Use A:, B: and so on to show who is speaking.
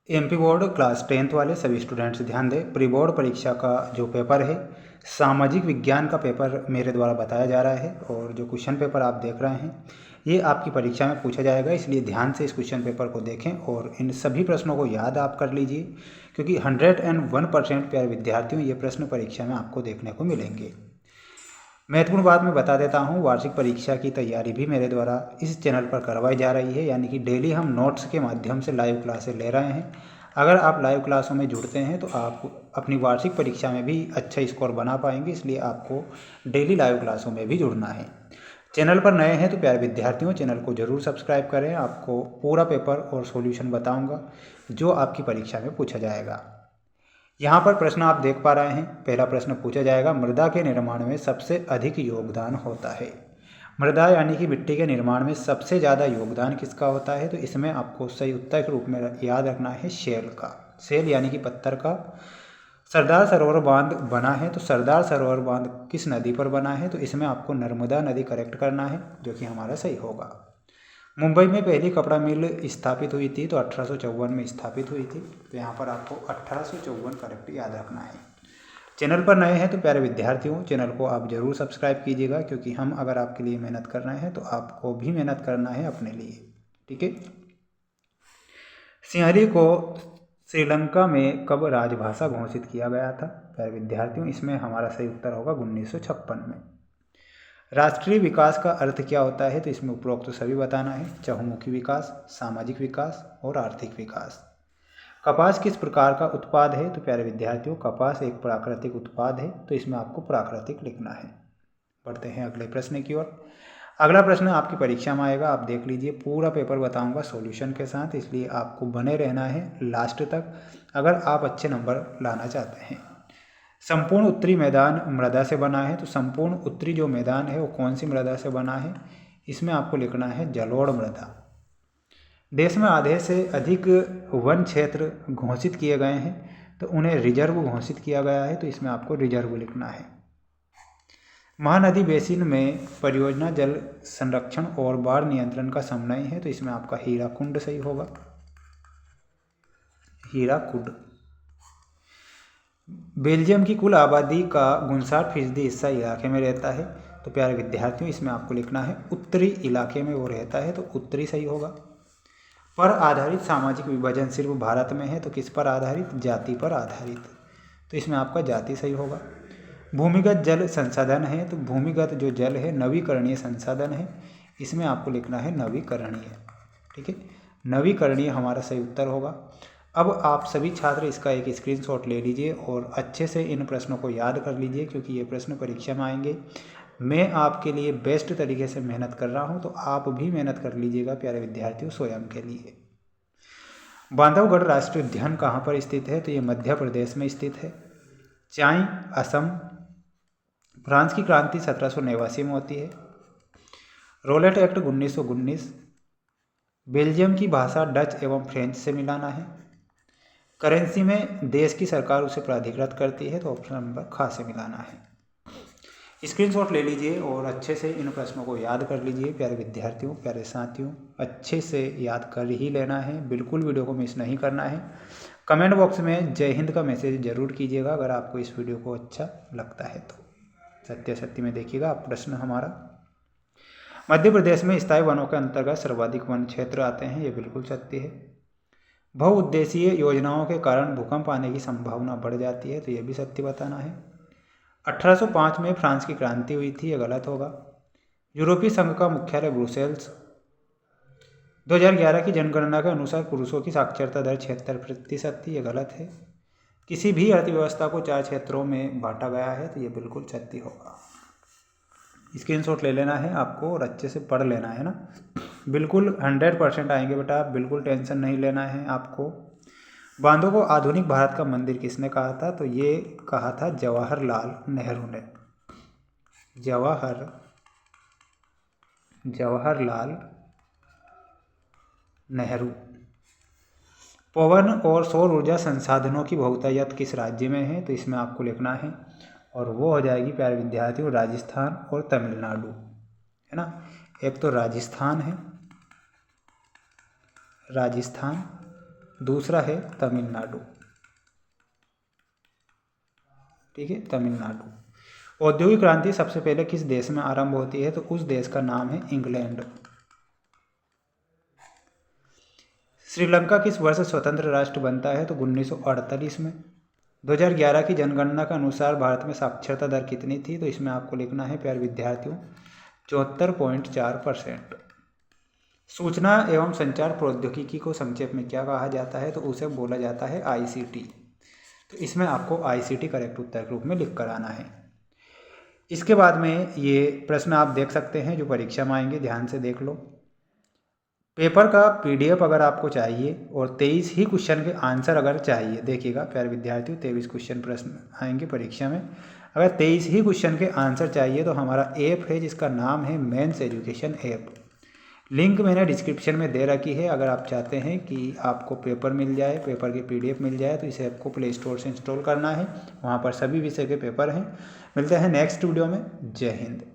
A: MP board class 10th वाले सभी students ध्यान दें। प्री बोर्ड परीक्षा का जो पेपर है, सामाजिक विज्ञान का पेपर मेरे द्वारा बताया जा रहा है और जो क्वेश्चन पेपर आप देख रहे हैं ये आपकी परीक्षा में पूछा जाएगा, इसलिए ध्यान से इस क्वेश्चन पेपर को देखें और इन सभी प्रश्नों को याद आप कर लीजिए, क्योंकि 101% प्यारे विद्यार्थियों ये प्रश्न परीक्षा में आपको देखने को मिलेंगे। महत्वपूर्ण बात मैं बता देता हूँ, वार्षिक परीक्षा की तैयारी भी मेरे द्वारा इस चैनल पर करवाई जा रही है, यानी कि डेली हम नोट्स के माध्यम से लाइव क्लासेस ले रहे हैं। अगर आप लाइव क्लासों में जुड़ते हैं तो आप अपनी वार्षिक परीक्षा में भी अच्छा स्कोर बना पाएंगे, इसलिए आपको डेली लाइव क्लासों में भी जुड़ना है। चैनल पर नए हैं तो प्यारे विद्यार्थियों चैनल को जरूर सब्सक्राइब करें। आपको पूरा पेपर और सॉल्यूशन बताऊंगा जो आपकी परीक्षा में पूछा जाएगा। यहाँ पर प्रश्न आप देख पा रहे हैं। पहला प्रश्न पूछा जाएगा, मृदा के निर्माण में सबसे अधिक योगदान होता है। मृदा यानी कि मिट्टी के निर्माण में सबसे ज़्यादा योगदान किसका होता है? तो इसमें आपको सही उत्तर के रूप में याद रखना है शेल का। शेल यानी कि पत्थर का। सरदार सरोवर बांध बना है तो सरदार सरोवर बांध किस नदी पर बना है? तो इसमें आपको नर्मदा नदी करेक्ट करना है, जो कि हमारा सही होगा। मुंबई में पहली कपड़ा मिल स्थापित हुई थी तो 1854 में स्थापित हुई थी, तो यहाँ पर आपको 1854 करेक्ट याद रखना है। चैनल पर नए हैं तो प्यारे विद्यार्थियों चैनल को आप जरूर सब्सक्राइब कीजिएगा, क्योंकि हम अगर आपके लिए मेहनत कर रहे हैं तो आपको भी मेहनत करना है अपने लिए, ठीक है। सिंहरी को श्रीलंका में कब राजभाषा घोषित किया गया था? प्यारे विद्यार्थियों इसमें हमारा सही उत्तर होगा 1956 में। राष्ट्रीय विकास का अर्थ क्या होता है? तो इसमें उपरोक्त सभी बताना है। चहुमुखी विकास, सामाजिक विकास और आर्थिक विकास। कपास किस प्रकार का उत्पाद है? तो प्यारे विद्यार्थियों कपास एक प्राकृतिक उत्पाद है, तो इसमें आपको प्राकृतिक लिखना है। बढ़ते हैं अगले प्रश्न की ओर। अगला प्रश्न आपकी परीक्षा में आएगा, आप देख लीजिए। पूरा पेपर बताऊंगा सॉल्यूशन के साथ, इसलिए आपको बने रहना है लास्ट तक अगर आप अच्छे नंबर लाना चाहते हैं। संपूर्ण उत्तरी मैदान मृदा से बना है, तो संपूर्ण उत्तरी जो मैदान है वो कौन सी मृदा से बना है? इसमें आपको लिखना है जलोढ़ मृदा। देश में आधे से अधिक वन क्षेत्र घोषित किए गए हैं, तो उन्हें रिजर्व घोषित किया गया है, तो इसमें आपको रिजर्व लिखना है। महानदी बेसिन में परियोजना जल संरक्षण और बाढ़ नियंत्रण का समन्वय है, तो इसमें आपका हीराकुंड सही होगा, हीराकुंड। बेल्जियम की कुल आबादी का 59% हिस्सा इलाके में रहता है, तो प्यारे विद्यार्थियों इसमें आपको लिखना है उत्तरी इलाके में वो रहता है, तो उत्तरी सही होगा। पर आधारित सामाजिक विभाजन सिर्फ भारत में है, तो किस पर आधारित? जाति पर आधारित, तो इसमें आपका जाति सही होगा। भूमिगत जल संसाधन है, तो भूमिगत जो जल है नवीकरणीय संसाधन है, इसमें आपको लिखना है नवीकरणीय, ठीक है। नवीकरणीय हमारा सही उत्तर होगा। अब आप सभी छात्र इसका एक स्क्रीनशॉट ले लीजिए और अच्छे से इन प्रश्नों को याद कर लीजिए, क्योंकि ये प्रश्न परीक्षा में आएंगे। मैं आपके लिए बेस्ट तरीके से मेहनत कर रहा हूँ, तो आप भी मेहनत कर लीजिएगा प्यारे विद्यार्थियों स्वयं के लिए। बांधवगढ़ राष्ट्रीय उद्यान कहाँ पर स्थित है? तो ये मध्य प्रदेश में स्थित है। चाई असम। फ्रांस की क्रांति 1789 में होती है। Roulette act 1919। बेल्जियम की भाषा डच एवं फ्रेंच से मिलाना है। करेंसी में देश की सरकार उसे प्राधिकृत करती है, तो ऑप्शन नंबर खा से मिलाना है। स्क्रीनशॉट ले लीजिए और अच्छे से इन प्रश्नों को याद कर लीजिए प्यारे विद्यार्थियों, प्यारे साथियों। अच्छे से याद कर ही लेना है, बिल्कुल वीडियो को मिस नहीं करना है। कमेंट बॉक्स में जय हिंद का मैसेज जरूर कीजिएगा अगर आपको इस वीडियो को अच्छा लगता है तो। सत्य सत्य में देखिएगा आप प्रश्न हमारा। मध्य प्रदेश में स्थायी वनों के अंतर्गत सर्वाधिक वन क्षेत्र आते हैं, ये बिल्कुल सत्य है। बहुउद्देशीय योजनाओं के कारण भूकंप आने की संभावना बढ़ जाती है, तो यह भी सत्य बताना है। 1805 में फ्रांस की क्रांति हुई थी, यह गलत होगा। यूरोपीय संघ का मुख्यालय ब्रुसेल्स। 2011 की जनगणना के अनुसार पुरुषों की साक्षरता दर 76% थी, यह गलत है। किसी भी अर्थव्यवस्था को 4 क्षेत्रों में बांटा गया है, तो यह बिल्कुल सत्य होगा। स्क्रीनशॉट ले लेना है आपको और अच्छे से पढ़ लेना है ना, बिल्कुल 100% आएंगे बेटा, बिल्कुल टेंशन नहीं लेना है आपको। बांधों को आधुनिक भारत का मंदिर किसने कहा था? तो ये कहा था जवाहरलाल नेहरू ने। जवाहरलाल नेहरू। पवन और सौर ऊर्जा संसाधनों की बहुतायत किस राज्य में है? तो इसमें आपको लिखना है और वो हो जाएगी प्यारे विद्यार्थियों राजस्थान और तमिलनाडु, है ना। एक तो राजस्थान है, राजस्थान दूसरा है तमिलनाडु। ठीक है, तमिलनाडु। औद्योगिक क्रांति सबसे पहले किस देश में आरंभ होती है? तो उस देश का नाम है इंग्लैंड। श्रीलंका किस वर्ष स्वतंत्र राष्ट्र बनता है? तो 1948 में। 2011 की जनगणना के अनुसार भारत में साक्षरता दर कितनी थी? तो इसमें आपको लिखना है प्यारे विद्यार्थियों 74.4%। सूचना एवं संचार प्रौद्योगिकी को संक्षेप में क्या कहा जाता है? तो उसे बोला जाता है ICT। तो इसमें आपको ICT करेक्ट उत्तर के रूप में लिख कर आना है। इसके बाद में ये प्रश्न आप देख सकते हैं जो परीक्षा में आएंगे, ध्यान से देख लो। पेपर का PDF अगर आपको चाहिए और 23 ही क्वेश्चन के आंसर अगर चाहिए, देखिएगा प्यारे विद्यार्थियों 23 क्वेश्चन प्रश्न आएंगे परीक्षा में। अगर 23 ही क्वेश्चन के आंसर चाहिए तो हमारा ऐप है जिसका नाम है मेंस एजुकेशन ऐप। लिंक मैंने डिस्क्रिप्शन में दे रखी है। अगर आप चाहते हैं कि आपको पेपर मिल जाए, पेपर के PDF मिल जाए, तो इस ऐप को प्ले स्टोर से इंस्टॉल करना है। वहाँ पर सभी विषय के पेपर हैं। मिलते हैं नेक्स्ट वीडियो में। जय हिंद।